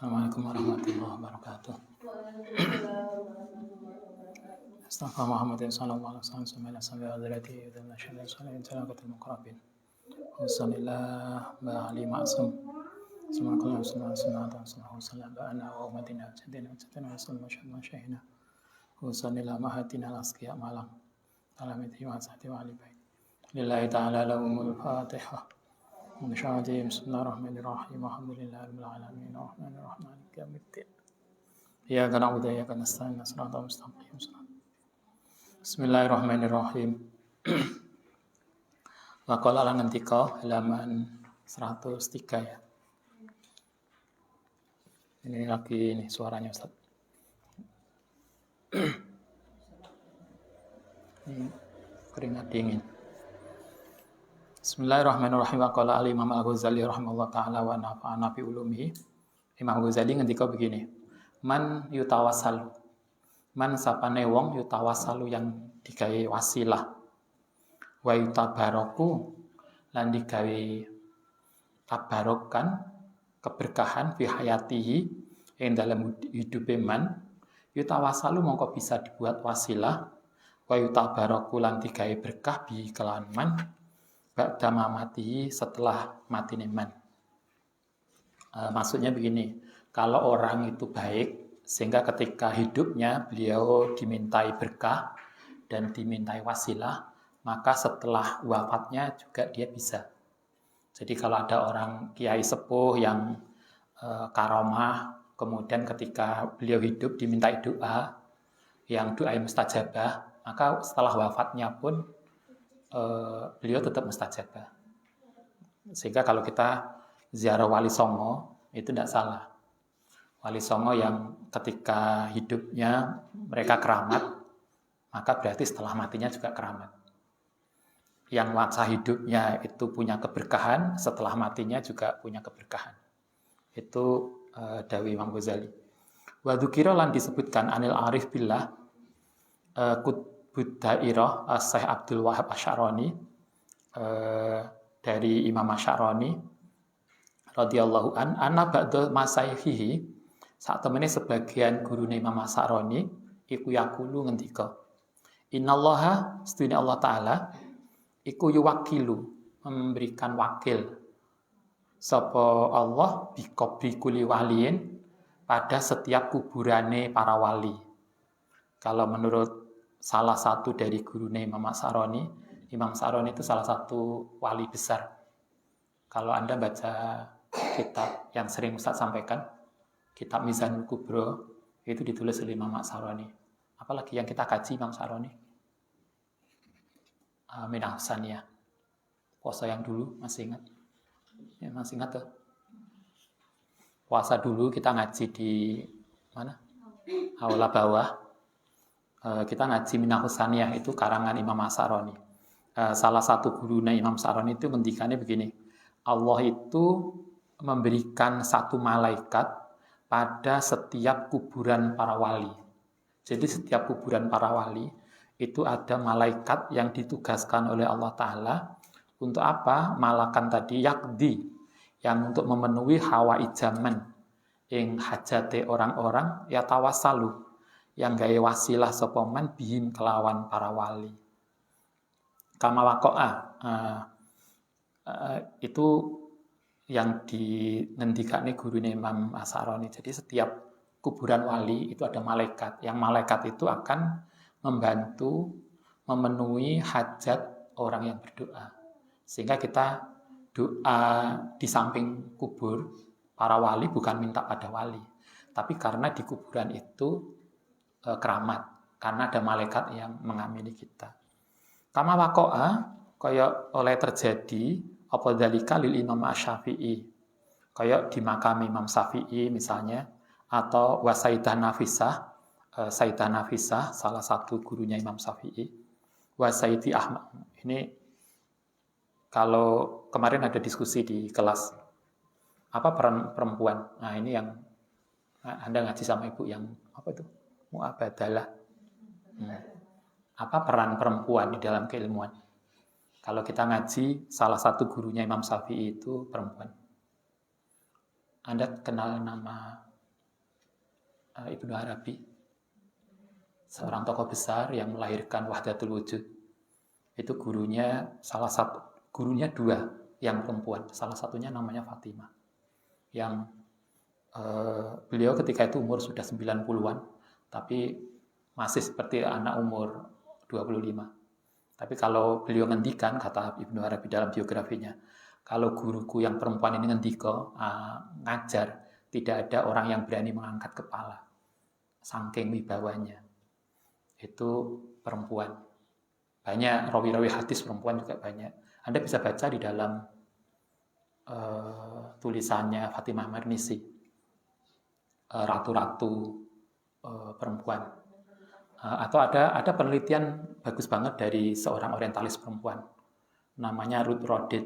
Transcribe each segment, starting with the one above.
Assalamualaikum warahmatullahi wabarakatuh. Astaghfirullah Muhammadin sallallahu alaihi wasallam sambil sambil hadrati dan nasyhadu sallallahu alaihi muqarrabin. Wassalillah ba'ali ma'sum. Subhanallah sallallahu alaihi wasallam ba'ana wa umatina jadina jadina sallallahu masyahina. Wassalillah mahatina al-asqiya malam. Alamiti wa sahti wa ali bait. Lillahi ta'ala lahumul fatihah. Bismillahirrahmanirrahim. Alhamdulillahi rabbil alamin. Arrahmanir rahim. Maliki yaumiddin. Iyyaka na'budu wa iyyaka nasta'in. Shiratal mustaqim. Bismillahirrahmanirrahim. Waqala lan ngendika halaman 103 ya. Ini lagi nih suaranya Ustaz. Ini keringat dingin. Bismillahirrahmanirrahim. Waqala al-Imam Al-Ghazali rahimahullah ta'ala wa nafa'ana bi ulumihi. Imam Ghazali ngendika begini. Man yutawassalu. Man sapane wong yutawassalu yang digawe wasilah. Wa yutabaraku lan digawe tabarokan keberkahan fi hayatihi ing dalam hidupe man yutawassalu mongko bisa dibuat wasilah wa yutabaraku lan digawe berkah bi kelawan man ba'da mati setelah matine man. Maksudnya begini, kalau orang itu baik sehingga ketika hidupnya beliau dimintai berkah dan dimintai wasilah, maka setelah wafatnya juga dia bisa. Jadi kalau ada orang kiai sepuh yang karomah, kemudian ketika beliau hidup dimintai doa, yang doa mustajabah, maka setelah wafatnya pun beliau tetap mustajabah. Sehingga kalau kita ziarah Wali Songo itu tidak salah. Wali Songo yang ketika hidupnya mereka keramat, maka berarti setelah matinya juga keramat. Yang masa hidupnya itu punya keberkahan, setelah matinya juga punya keberkahan. Itu Dawi Imam Ghazali. Wa dzukira lan disebutkan anil arif billah Budairah Syekh Abdul Wahab Asy'arani dari Imam Asy'arani radhiyallahu anna ba'da masaihihi sak temene sebagian gurune Imam Asy'arani iku yaqulu ngendika innallaha sedune Allah taala iku yuwakilu memberikan wakil sapa Allah bi qabri kulli waliin pada setiap kuburane para wali. Kalau menurut salah satu dari gurune Imam Asy'arani itu salah satu wali besar. Kalau Anda baca kitab yang sering Ustaz sampaikan, kitab Mizanul Kubro, itu ditulis oleh Imam Asy'arani. Apalagi yang kita kaji Imam Asy'arani? Minah Husaniyah. Puasa yang dulu, masih ingat? Ya, masih ingat tuh? Puasa dulu kita ngaji di mana? Aula bawah. Kita ngaji Minah Husaniyah itu karangan Imam Asy'arani. Salah satu gurunya Imam Asy'arani itu ngendikannya begini. Allah itu memberikan satu malaikat pada setiap kuburan para wali. Jadi setiap kuburan para wali itu ada malaikat yang ditugaskan oleh Allah Ta'ala untuk apa? Malakan tadi yakdi yang untuk memenuhi hawa ijaman yang hajate orang-orang ya tawassalu yang gawe wasilah sapa man bihim kelawan para wali. Kama waqa'a itu yang dingendikane gurune Imam Asy'arani. Jadi setiap kuburan wali itu ada malaikat. Yang malaikat itu akan membantu memenuhi hajat orang yang berdoa. Sehingga kita doa di samping kubur para wali bukan minta pada wali, tapi karena di kuburan itu keramat, karena ada malaikat yang mengamini kita. Kama waqa'a kaya oleh terjadi apa dzalika lil Imam Asy-Syafi'i. Kaya di makam Imam Syafi'i misalnya atau wa Sayyidah Nafisah salah satu gurunya Imam Syafi'i. Wa Sayyidi Ahmad. Ini kalau kemarin ada diskusi di kelas apa peran perempuan. Nah, ini yang Anda ngaji sama ibu yang apa itu? Mu'abadalah. Apa peran perempuan di dalam keilmuan? Kalau kita ngaji, salah satu gurunya Imam Syafi'i itu perempuan. Anda kenal nama Ibnu Arabi, seorang tokoh besar yang melahirkan Wahdatul Wujud. Itu gurunya dua yang perempuan, salah satunya namanya Fatimah, yang beliau ketika itu umur sudah 90-an, tapi masih seperti anak umur 25. Tapi kalau beliau ngendikan, kata Ibnu Arabi dalam biografinya, kalau guruku yang perempuan ini ngajar, tidak ada orang yang berani mengangkat kepala, saking wibawanya. Itu perempuan. Banyak rawi-rawi hadis perempuan juga banyak. Anda bisa baca di dalam tulisannya Fatimah Marnisi, ratu-ratu perempuan. Atau ada penelitian bagus banget dari seorang orientalis perempuan, namanya Ruth Rodit.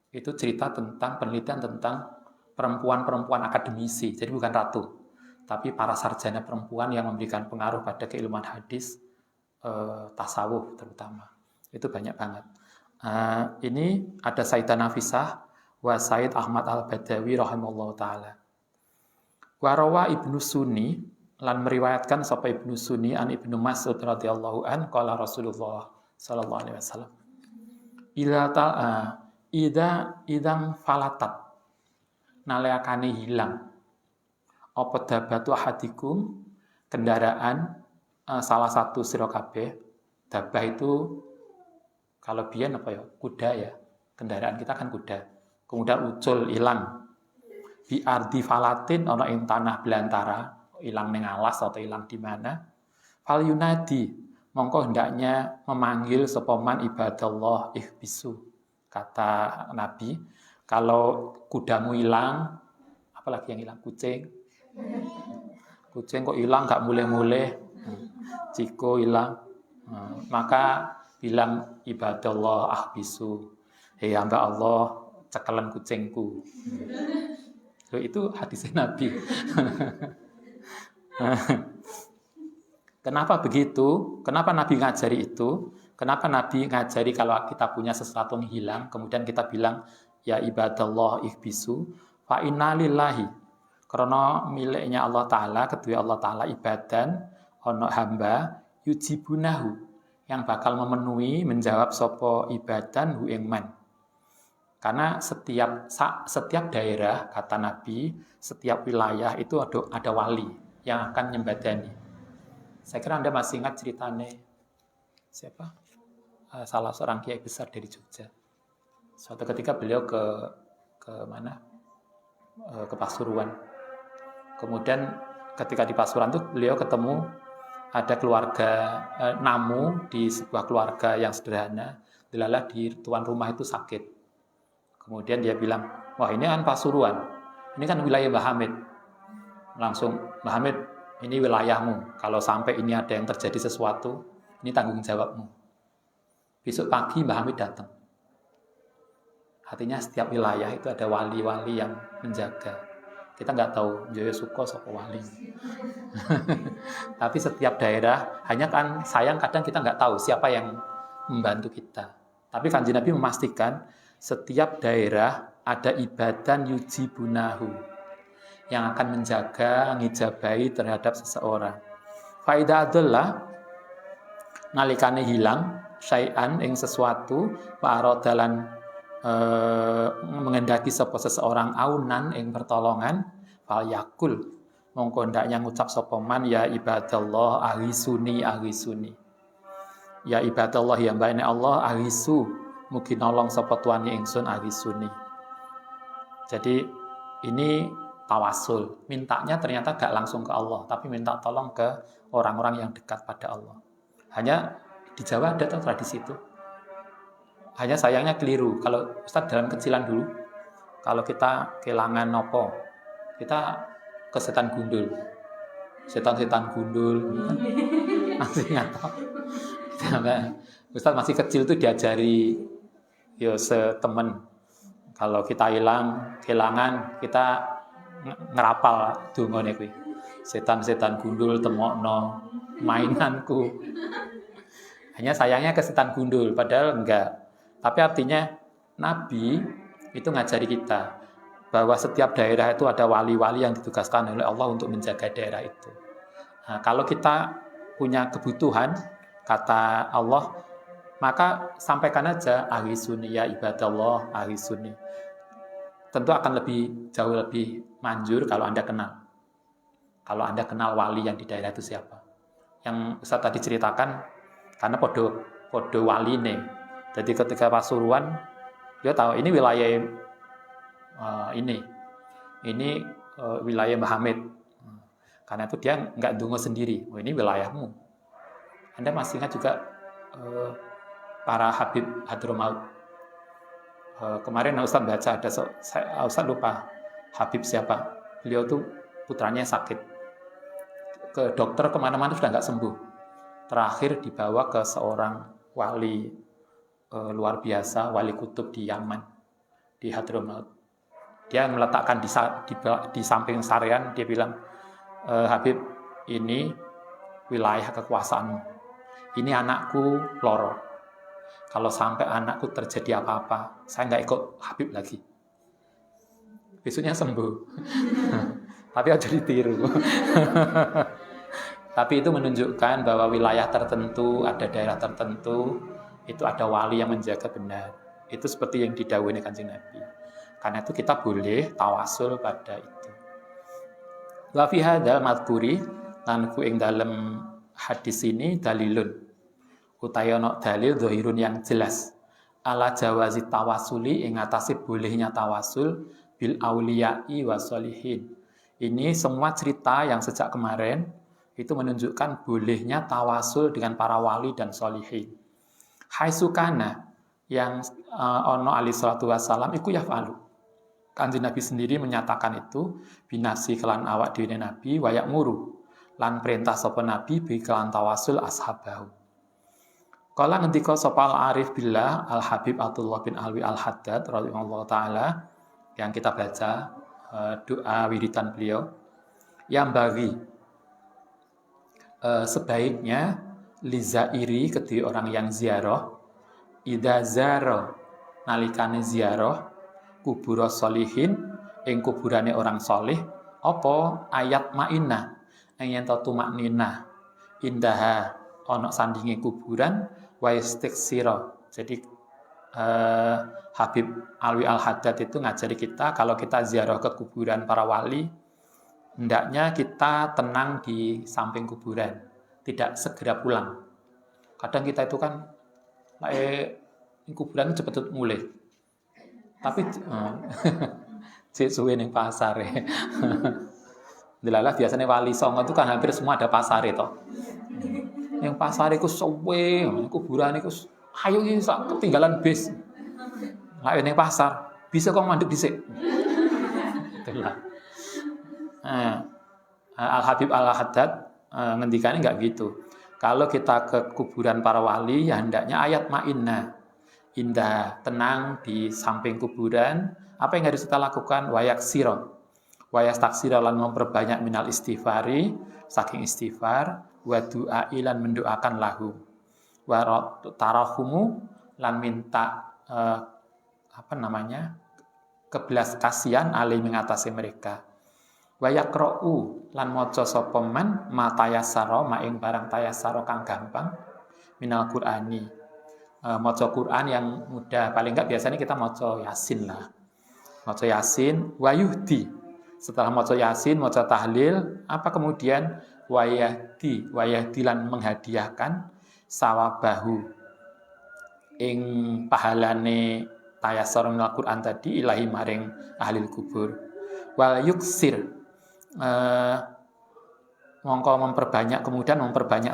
Itu cerita tentang penelitian tentang perempuan-perempuan akademisi, jadi bukan ratu, tapi para sarjana perempuan yang memberikan pengaruh pada keilmuan hadis, tasawuf terutama. Itu banyak banget. Ini ada Sayyidah Nafisah wa Sayyid Ahmad Al-Badawi rahimallahu ta'ala. Warawa Ibnu Sunni, lan meriwayatkan sapa Ibnu Sunni an Ibnu Mas'ud radhiyallahu an qala Rasulullah sallallahu alaihi wasallam idam falatat nalekane hilang apa dabatu ahadikum kendaraan salah satu sira kabeh. Dabah itu kalau biyen apa ya, kuda ya, kendaraan kita kan kuda, kemudian ucul hilang bi ardi falatin ana ing tanah belantara, hilang ning alas atau hilang di mana, fal yunadi mongko hendaknya memanggil sapa man ibadallah ihbisu. Kata Nabi, kalau kudamu hilang, apalagi yang hilang, kucing kok hilang gak mulai-mulai, ciko hilang, maka bilang ibadallah ahbisu, hei hamba Allah cekelan kucingku. Itu hadisnya Nabi. Kenapa begitu? Kenapa Nabi ngajari itu? Kenapa Nabi ngajari kalau kita punya sesuatu yang hilang, kemudian kita bilang, ya ibadallah ihbisu, fa inna lillahi. Karena miliknya Allah Ta'ala, kedua Allah Ta'ala ibadan, ono hamba, yujibunahu, yang bakal memenuhi, menjawab sopo ibadan hu ingman. Karena setiap daerah, kata Nabi, setiap wilayah itu ada wali yang akan nyembadani. Saya kira Anda masih ingat ceritanya siapa? Salah seorang kiai besar dari Jogja. Suatu ketika beliau ke mana? Ke Pasuruan. Kemudian ketika di Pasuruan itu beliau ketemu ada keluarga namu di sebuah keluarga yang sederhana. Dilala di tuan rumah itu sakit. Kemudian dia bilang, wah ini kan Pasuruan, ini kan wilayah Mbah Hamid. Langsung, Mbah Hamid, ini wilayahmu. Kalau sampai ini ada yang terjadi sesuatu, ini tanggung jawabmu. Besok pagi Mbah Hamid datang. Artinya setiap wilayah itu ada wali-wali yang menjaga. Kita nggak tahu Joyo Suko sopo wali. Tapi setiap daerah, hanya kan sayang kadang kita nggak tahu siapa yang membantu kita. Tapi Kanjeng Nabi memastikan setiap daerah ada ibadan yujibunahu yang akan menjaga, ngijabahi terhadap seseorang. Faidah adalah nalikane hilang syai'an ing sesuatu wa'arodalan mengendaki sapa seseorang aunan ing pertolongan fal yakul mongko ndaknya ngucap sapa man ya ibadallah ahisuni ya ibadallah ya mbane Allah ahisu mugi nolong sapa tuane ingsun ahisuni. Jadi ini tawasul, mintanya ternyata gak langsung ke Allah, tapi minta tolong ke orang-orang yang dekat pada Allah. Hanya di Jawa ada tradisi itu. Hanya sayangnya keliru. Kalau Ustaz dalam kecilan dulu, kalau kita kehilangan nopo, kita ke setan gundul. Setan-setan gundul. Masih nggak tahu. Ustaz masih kecil tuh diajari yo setemen. Kalau kita kehilangan, kita ngerapal dungane kuwi. Setan-setan gundul temokno mainanku. Hanya sayangnya ke setan gundul, padahal enggak. Tapi artinya Nabi itu ngajari kita bahwa setiap daerah itu ada wali-wali yang ditugaskan oleh Allah untuk menjaga daerah itu. Nah, kalau kita punya kebutuhan, kata Allah, maka sampaikan aja ahli sunni ya ibadallah, ahli sunni. Tentu akan jauh lebih manjur kalau Anda kenal. Kalau Anda kenal wali yang di daerah itu siapa. Yang Ustaz tadi ceritakan, karena podo wali nih. Jadi ketika Pasuruan, dia tahu ini wilayah ini wilayah Mbah Hamid. Karena itu dia nggak dungo sendiri. Oh, ini wilayahmu. Anda masih ingat juga para Habib Hadramaut. Kemarin Ustaz baca ada Ustaz lupa Habib siapa. Beliau tuh putranya sakit. Ke dokter kemana-mana sudah nggak sembuh. Terakhir dibawa ke seorang wali luar biasa, wali kutub di Yaman, di Hadramaut. Dia meletakkan di samping sarean, dia bilang, Habib, ini wilayah kekuasaanmu. Ini anakku loro. Kalau sampai anakku terjadi apa-apa, saya nggak ikut Habib lagi. Besoknya sembuh. Tapi aja ditiru. Tapi itu menunjukkan bahwa wilayah tertentu, ada daerah tertentu, itu ada wali yang menjaga benar. Itu seperti yang didhawuhi Kanjeng Nabi. Karena itu kita boleh tawasul pada itu. Wa fi hadzal madhkuri lan ku ing dalem hadis ini dalilun. Utayono dalil zahirun yang jelas ala jawazi tawasuli ing atase bolehnya tawasul bil auliyai wasolihin. Ini semua cerita yang sejak kemarin itu menunjukkan bolehnya tawasul dengan para wali dan solihin. Hai sukana yang ono alaihi salatu wassalam iku yafalu. Kanjeng Nabi sendiri menyatakan itu binasi kelan awak dhewe Nabi wayak muru lan perintah sapa Nabi bi kelan tawasul ashabahu. Kala ngendika sapa al-arif billah al-habib Abdullah bin Alwi al-Haddad radhiyallahu taala yang kita baca doa wiridan beliau yang bagi sebaiknya lizairi kedua orang yang ziarah idza zara nalikane ziarah kubur solihin ing kuburane orang soleh apa ayat ma'inah yen to tumakninah indaha ana sandinge kuburan wa istighsira. Jadi Habib Alwi Al-Haddad itu ngajari kita kalau kita ziarah ke kuburan para wali, hendaknya kita tenang di samping kuburan, tidak segera pulang. Kadang kita itu kan kuburan cepet mulai. Tapi cek suwe ning pasar. Delalah biasanya wali songo itu kan hampir semua ada pasar itu. Yang pasar itu suwe, kuburan itu ayo iki ketinggalan bis. Lah ning pasar, bisa kok mandek dhisik. Itulah. Al-Habib Al-Haddad ngendikane enggak gitu. Kalau kita ke kuburan para wali, ya hendaknya ayat ma'inna. Indah, tenang di samping kuburan. Apa yang harus kita lakukan? Wayak siro. Wayak taksiro lan memperbanyak minal istighfari, saking istighfar, wa du'a ilan mendoakan lahu. Wa tarahumu lan minta kebelas kasihan alih mengatasi mereka. Wa yaqra'u lan maca sapa man matayasara maing barang tayasara kang gampang minal Qur'ani. Maca Quran yang mudah, paling enggak biasanya kita maca Yasin lah. Maca Yasin wa yuhdi. Setelah maca Yasin, maca tahlil, apa kemudian wa yahdi lan menghadiahkan sawabahu ing pahalane tayasara minal Qur'an tadi ilahi maring ahli kubur. Wal yuksir mongko memperbanyak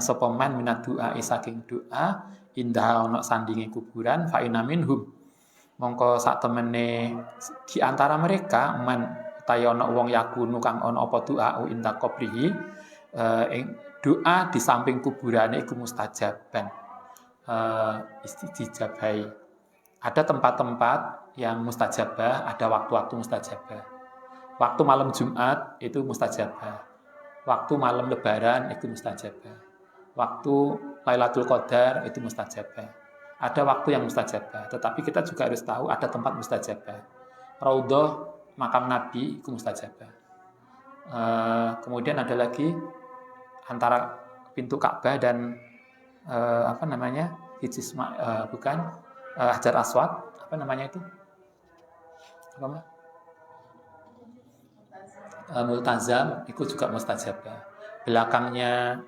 sapa man minad doa saking doa indah ana sandinge kuburan fa inna minhum mongko sak temene di antara mereka man utawa ana wong yakunu kang ana apa doa inda qabrihi doa di samping kuburane iku mustajaban istijabai. Ada tempat-tempat yang mustajabah, ada waktu-waktu mustajabah. Waktu malam Jumat itu mustajabah. Waktu malam Lebaran itu mustajabah. Waktu Lailatul Qadar itu mustajabah. Ada waktu yang mustajabah, tetapi kita juga harus tahu ada tempat mustajabah. Raudhah makam Nabi itu mustajabah. Kemudian ada lagi antara pintu Ka'bah dan Hajar Aswad, apa namanya itu? Multazam, itu juga mustajabah. Belakangnya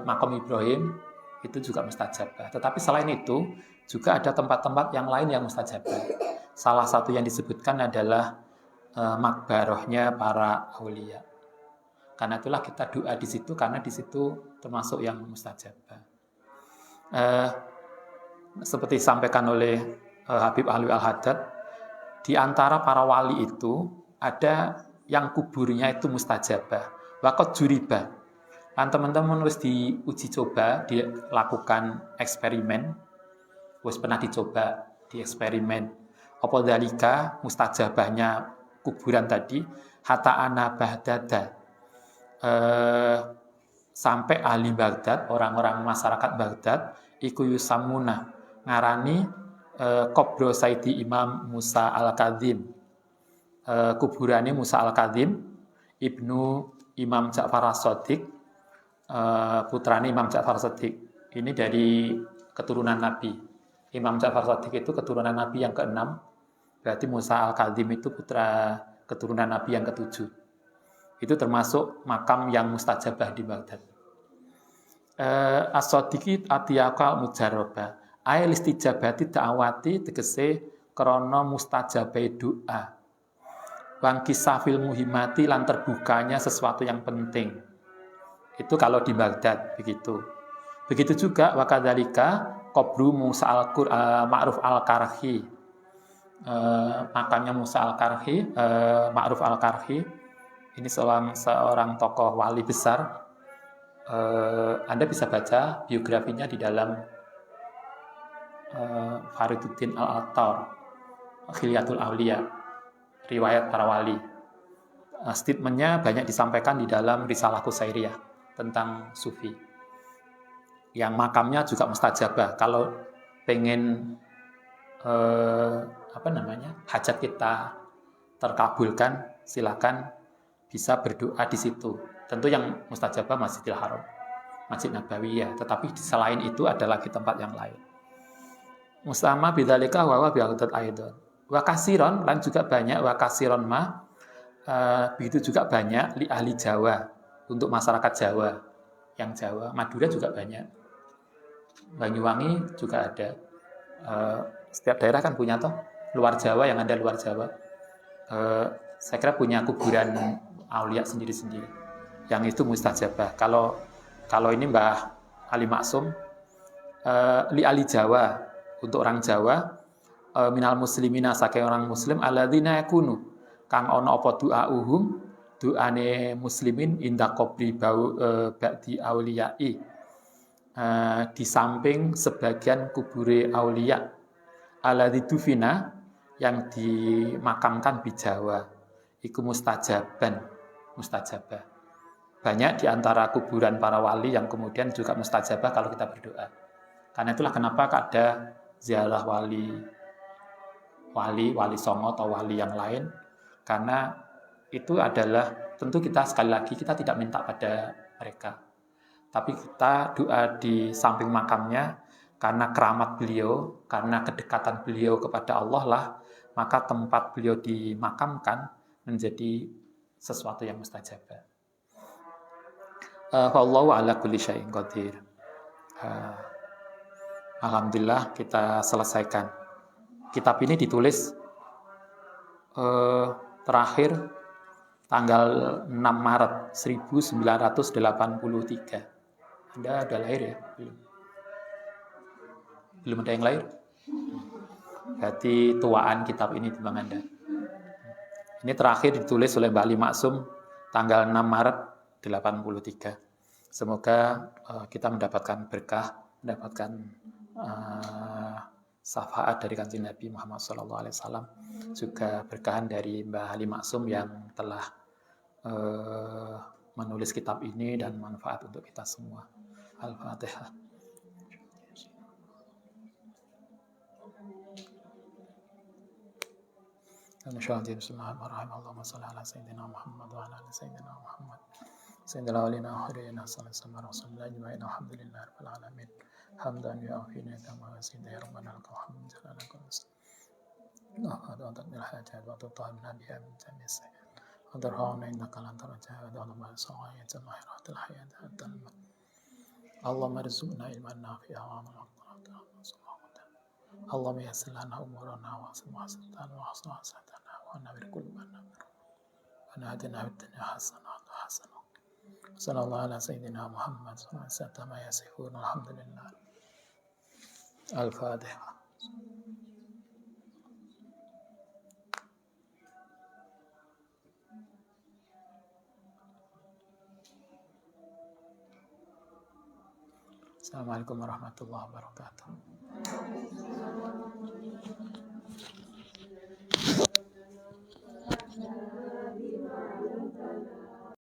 makam Ibrahim itu juga mustajabah. Tetapi selain itu juga ada tempat-tempat yang lain yang mustajabah. Salah satu yang disebutkan adalah makbarohnya para aulia. Karena itulah kita doa di situ, karena di situ termasuk yang mustajabah. Seperti disampaikan oleh Habib Alwi Al-Haddad, di antara para wali itu ada yang kuburnya itu mustajabah. Waqad juriba. Kan teman-teman harus diuji coba, dilakukan eksperimen. Wis pernah dicoba di eksperimen. Apa dalika mustajabahnya kuburan tadi, hatta ana Baghdad. Sampai ahli Baghdad, orang-orang masyarakat Baghdad iku yusamuna ngarani kubro Sayyidi Imam Musa Al-Kadzim. Kuburane Musa Al-Kadzim ibnu Imam Ja'far As-Shadiq, putrane Imam Ja'far As-Shadiq. Ini dari keturunan Nabi. Imam Ja'far As-Shadiq itu keturunan Nabi yang ke-6. Berarti Musa Al-Kadzim itu putra keturunan Nabi yang ke-7. Itu termasuk makam yang mustajabah di Baghdad. As-Shadiqi atiyaka mujarraba. Ail istijabati da'awati tegese krana mustajabai doa. Wan kisafil muhimmati lan terbukanya sesuatu yang penting. Itu kalau di Baghdad begitu. Begitu juga wakadzalika qabru Musa Ma'ruf Al-Karhi. Makamnya Musa Al-Karhi, Ma'ruf Al-Karhi. Ini seorang tokoh wali besar. Anda bisa baca biografinya di dalam Fariduddin Al-Attar, Khilyatul Awliya, riwayat para wali. Statementnya banyak disampaikan di dalam Risalah Qusairiyah tentang sufi. Yang makamnya juga mustajabah. Kalau pengen hajat kita terkabulkan, silakan bisa berdoa di situ. Tentu yang mustajabah Masjidil Haram, Masjid Nabawiyah. Tetapi selain itu ada lagi tempat yang lain. Mustama bidzalika wa bi'adat aidan. Wa kasiron lan juga banyak wa kasiron begitu juga banyak li ahli Jawa, untuk masyarakat Jawa. Yang Jawa, Madura juga banyak. Banyuwangi juga ada. Setiap daerah kan punya toh, luar Jawa yang ada luar Jawa. Saya kira punya kuburan aulia sendiri-sendiri. Yang itu mustajabah. Kalau ini Mbah Ali Maksum, li ahli Jawa, untuk orang Jawa, minal muslimina saking orang muslim alladzina yakunu kang ana apa doane muslimin inda qabri ba'di auliyai, di samping sebagian kubure aulia alladzi dufina yang dimakamkan di Jawa iku mustajabah. Banyak di antara kuburan para wali yang kemudian juga mustajabah kalau kita berdoa. Karena itulah kenapa ada ziarah wali songo atau wali yang lain, karena itu adalah tentu kita sekali lagi kita tidak minta pada mereka, tapi kita doa di samping makamnya karena keramat beliau, karena kedekatan beliau kepada Allah lah, maka tempat beliau dimakamkan menjadi sesuatu yang mustajabah. Wallahu ala kulli syai'in qadir. Alhamdulillah kita selesaikan. Kitab ini ditulis terakhir tanggal 6 Maret 1983. Anda udah lahir ya? Belum ada yang lahir? Berarti tuaan kitab ini timbang Anda. Ini terakhir ditulis oleh Mbak Ali Maksum tanggal 6 Maret 83. Semoga kita mendapatkan berkah, mendapatkan syafaat dari Kanjeng Nabi Muhammad SAW, juga berkahan dari Mbah Ali Maksum yang telah menulis kitab ini dan manfaat untuk kita semua. Al-Fatihah. Bismillahirrahmanirrahim. Allahumma shalli ala sayyidina Muhammad wa ala ali sayyidina Muhammad. Sayyidina awwalina wa akhirina sallallahu alaihi wasallam ajma'in. Alhamdulillahi rabbil alamin. Hamdan yu'afina kama wasida ya rabbana lakal hamdu jalalakum. وأعطت الحاجات وتطهرنا بها من جميع السيئات وترفعنا إنك لن ترجع وتعلم صغاية الخيرات الحياة حتى الموت اللهم ارزقنا علما نافعا وعملا صالحا اللهم يسر لنا أمورنا واحسن حسناتنا ونور قلوبنا ونهدنا في الدنيا حسنة صلى الله على سيدنا محمد صلى الله عليه وسلم ما يصفون الحمد لله الفاتحة. Assalamualaikum warahmatullahi wabarakatuh.